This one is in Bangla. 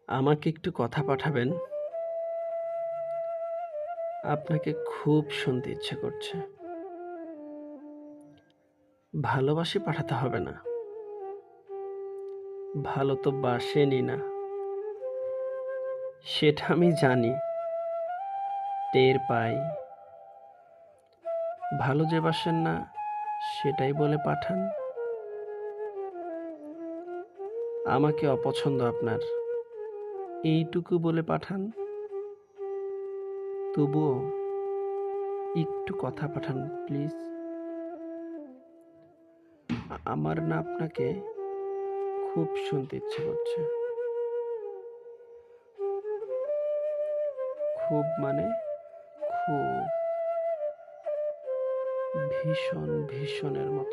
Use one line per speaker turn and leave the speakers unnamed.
আমাকে একটু কথা পাঠাবেন? আপনাকে খুব শুনতে ইচ্ছে করছে। ভালোবাসি পাঠাতে হবে না। ভালো তো বাসেনই না। সেটা আমি জানি, টের পাই। ভালো যে বাসেন না, সেটাই বলে পাঠান। আমাকে অপছন্দ আপনার, এইটুকু বলে পাঠান। তবুও একটু কথা পাঠান প্লিজ। আমার না আপনাকে খুব শুনতে ইচ্ছে করছে। খুব মানে খুব। ভীষণ, ভীষণের মতো।